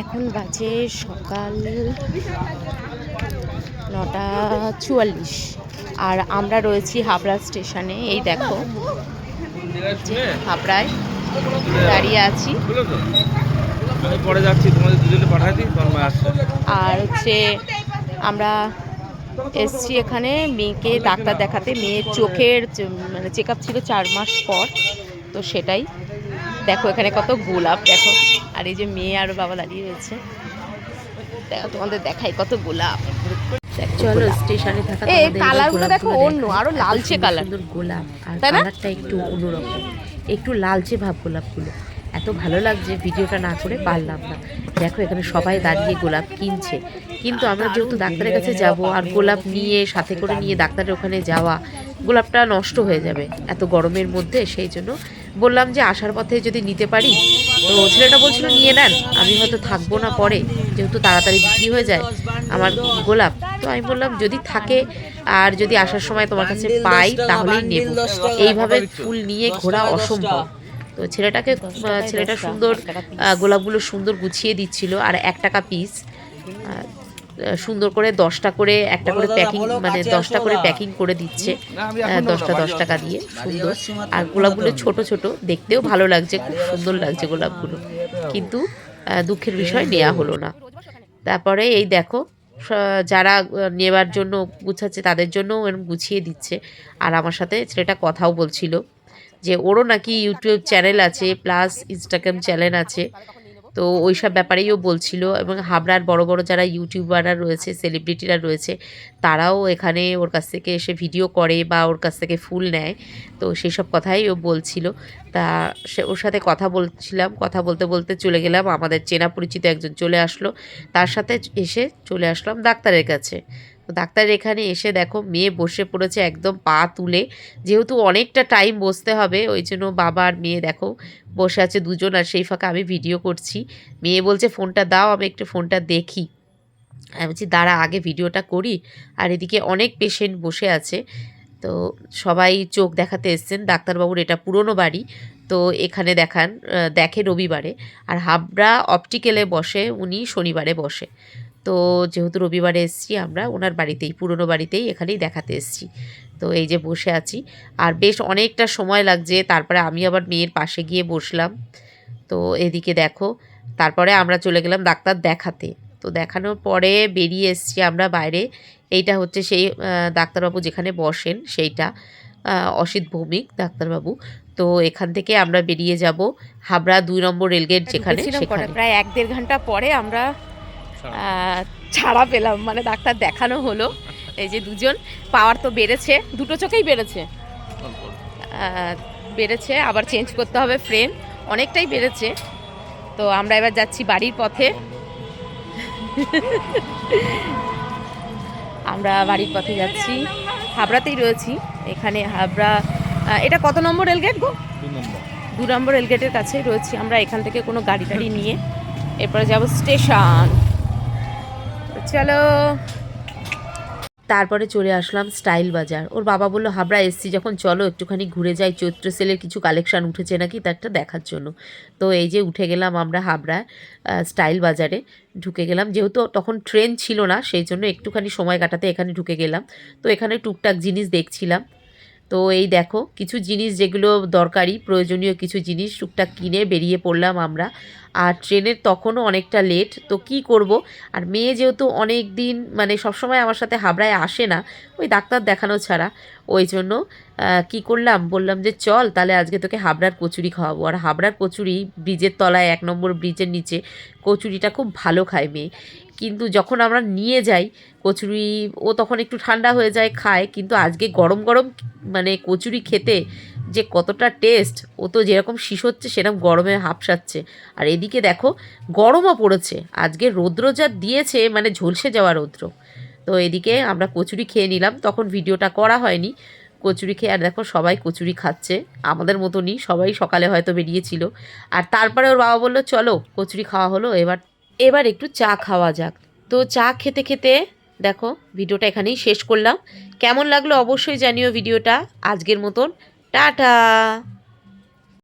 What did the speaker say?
এখন বাজে সকাল 9:44 আর আমরা রয়েছি হাবড়া স্টেশনে। এই দেখো হাবড়ায় দাঁড়িয়ে আছি। আর হচ্ছে আমরা এসছি এখানে মেয়েকে ডাক্তার দেখাতে। মেয়ের চোখের মানে চেক আপ ছিল 4 মাস পর, তো সেটাই দেখো। এখানে কত গোলাপ দেখো, আর এই যে মেয়ে আর বাবা দাঁড়িয়ে রয়েছে। দেখো তোমাদের দেখাই কত গোলাপ। চলো স্টেশনে থাকা এই কালারগুলো দেখো অন্য, আরো লালচে কালার গোলাপ, আর কালারটা একটু অন্যরকম, একটু লালচে ভাব গোলাপগুলো। এত ভালো লাগছে, ভিডিওটা না করে পারলাম না। দেখো এখানে সবাই দাঁড়িয়ে গোলাপ কিনছে, কিন্তু আমরা যেহেতু ডাক্তারের কাছে যাব আর গোলাপ নিয়ে সাথে করে নিয়ে ডাক্তারের ওখানে যাওয়া, গোলাপটা নষ্ট হয়ে যাবে এত গরমের মধ্যে। সেই জন্য বললাম যে আসার পথে যদি নিতে পারি। তো ছেলেটা বলছিল নিয়ে নেন, আমি হয়তো থাকবো না পরে, যেহেতু তাড়াতাড়ি বিক্রি হয়ে যায় আমার গোলাপ। তো আমি বললাম যদি থাকে আর যদি আসার সময় তোমার কাছে পাই তাহলেই নেব, এইভাবে ফুল নিয়ে ঘোরা অসম্ভব। তো ছেলেটা সুন্দর গোলাপগুলো সুন্দর গুছিয়ে দিচ্ছিল, আর 1 টাকা পিস সুন্দর করে 10টা করে একটা করে প্যাকিং, মানে 10টা করে প্যাকিং করে দিচ্ছে, 10টা 10 টাকা দিয়ে সুন্দর। আর গোলাপগুলো ছোট ছোট, দেখতেও ভালো লাগছে, খুব সুন্দর লাগছে গোলাপগুলো, কিন্তু দুঃখের বিষয় নেওয়া হলো না। তারপরে এই দেখো যারা নেবার জন্য গুছাচ্ছে তাদের জন্য এরকম গুছিয়ে দিচ্ছে। আর আমার সাথে ছেলেটা কথাও বলছিল যে ওরও নাকি ইউটিউব চ্যানেল আছে, প্লাস ইনস্টাগ্রাম চ্যানেল আছে, তো ওই সব ব্যাপারেই ও বলছিল। এবং হাবড়ার বড় বড় যারা ইউটিউবাররা রয়েছে, সেলিব্রিটিরা রয়েছে, তারাও এখানে ওর কাছ থেকে এসে ভিডিও করে বা ওর কাছ থেকে ফুল নেয়, তো সেই সব কথাই ও বলছিল। তা ওর সাথে কথা বলছিলাম, কথা বলতে বলতে চলে গেলাম, আমাদের চেনা পরিচিত একজন চলে আসলো, তার সাথে এসে চলে আসলাম ডাক্তারের কাছে। তো ডাক্তার এখানে এসে দেখো মেয়ে বসে পড়েছে একদম পা তুলে, যেহেতু অনেকটা টাইম বসতে হবে, ওই জন্য বাবা আর মেয়ে দেখো বসে আছে দুজন। আর সেই ফাঁকা আমি ভিডিও করছি। মেয়ে বলছে ফোনটা দাও, আমি একটু ফোনটা দেখি। আমি বলছি দাঁড়া আগে ভিডিওটা করি। আর এদিকে অনেক পেশেন্ট বসে আছে, তো সবাই চোখ দেখাতে এসছেন। ডাক্তারবাবুর এটা পুরনো বাড়ি, তো এখানে দেখে রবিবারে। আর হাবড়া অপটিক্যালে বসে উনি, শনিবারে বসে। তো যেহেতু রবিবারে এসছি আমরা ওনার বাড়িতেই, পুরনো বাড়িতেই, এখানেই দেখাতে এসছি। তো এই যে বসে আছি, আর বেশ অনেকটা সময় লাগছে। তারপরে আমি আবার মেয়ের পাশে গিয়ে বসলাম। তো এদিকে দেখো তারপরে আমরা চলে গেলাম ডাক্তার দেখাতে। তো দেখানোর পরে বেরিয়ে এসছি আমরা বাইরে। এইটা হচ্ছে সেই ডাক্তারবাবু যেখানে বসেন, সেইটা অসিত ভৌমিক ডাক্তারবাবু। তো এখান থেকে আমরা বেরিয়ে যাব হাবড়া 2 নম্বর রেলগেট যেখানে, সেখানে প্রায় 1-1.5 ঘন্টা পরে আমরা ছাড়া পেলাম, মানে ডাক্তার দেখানো হলো। এই যে দুজন, পাওয়ার তো বেড়েছে, দুটো চোখেই বেড়েছে, আবার চেঞ্জ করতে হবে ফ্রেম, অনেকটাই বেড়েছে। তো আমরা এবার যাচ্ছি বাড়ির পথে। আমরা বাড়ির পথে যাচ্ছি, হাবড়াতেই রয়েছি এখানে। হাবড়া এটা কত নম্বর রেলগেট গো? 2 নম্বর রেলগেটের কাছে রয়েছি আমরা। এখান থেকে কোনো গাড়ি টাড়ি নিয়ে এরপরে যাব স্টেশন। চলো, তারপরে চলে আসলাম স্টাইল বাজার। ওর বাবা বললো হাবড়া এসছি যখন চলো একটুখানি ঘুরে যাই, চৈত্র সেলের কিছু কালেকশান উঠেছে নাকি তারটা দেখার জন্য। তো এই যে উঠে গেলাম আমরা হাবড়া স্টাইল বাজারে, ঢুকে গেলাম। যেহেতু তখন ট্রেন ছিল না, সেই জন্য একটুখানি সময় কাটাতে এখানে ঢুকে গেলাম। তো এখানে টুকটাক জিনিস দেখছিলাম। তো এই দেখো কিছু জিনিস যেগুলো দরকারি প্রয়োজনীয় কিছু জিনিস টুকটাক কিনে বেরিয়ে পড়লাম আমরা। আর ট্রেনের তখনও অনেকটা লেট, তো কি করব। আর মেয়ে যেহেতু অনেক দিন মানে সবসময় আমার সাথে হাবড়ায় আসে না, ওই ডাক্তার দেখানো ছাড়া, ওই জন্য কি করলাম, বললাম যে চল তাহলে আজকে তোকে হাবড়ার কচুরি খাওয়াবো। আর হাবড়ার কচুরি ব্রিজের তলায় 1 নম্বর ব্রিজের নিচে কচুরিটা খুব ভালো খায় মেয়ে। কিন্তু যখন আমরা নিয়ে যাই কচুরি, ও তখন একটু ঠান্ডা হয়ে যায় খায়, কিন্তু আজকে গরম গরম মানে কচুরি খেতে যে কতটা টেস্ট, ও তো যেরকম শিশোচ্ছে সেরকম গরমে হাঁপসাচ্ছে। আর এদিকে দেখো গরমও পড়েছে, আজকে রৌদ্র যা দিয়েছে মানে ঝলসে যাওয়া রৌদ্র। তো এদিকে আমরা কচুরি খেয়ে নিলাম, তখন ভিডিওটা করা হয়নি। কচুরি খেয়ে, আর দেখো সবাই কচুরি খাচ্ছে আমাদের মতনই, সবাই সকালে হয়তো বেরিয়েছিল। আর তারপরে ওর বাবা বললো চলো কচুরি খাওয়া হলো, এবার একটু চা খাওয়া যাক। তো চা খেতে খেতে দেখো ভিডিওটা এখানেই শেষ করলাম। কেমন লাগলো অবশ্যই জানিও ভিডিওটা। আজকের মতন টাটা।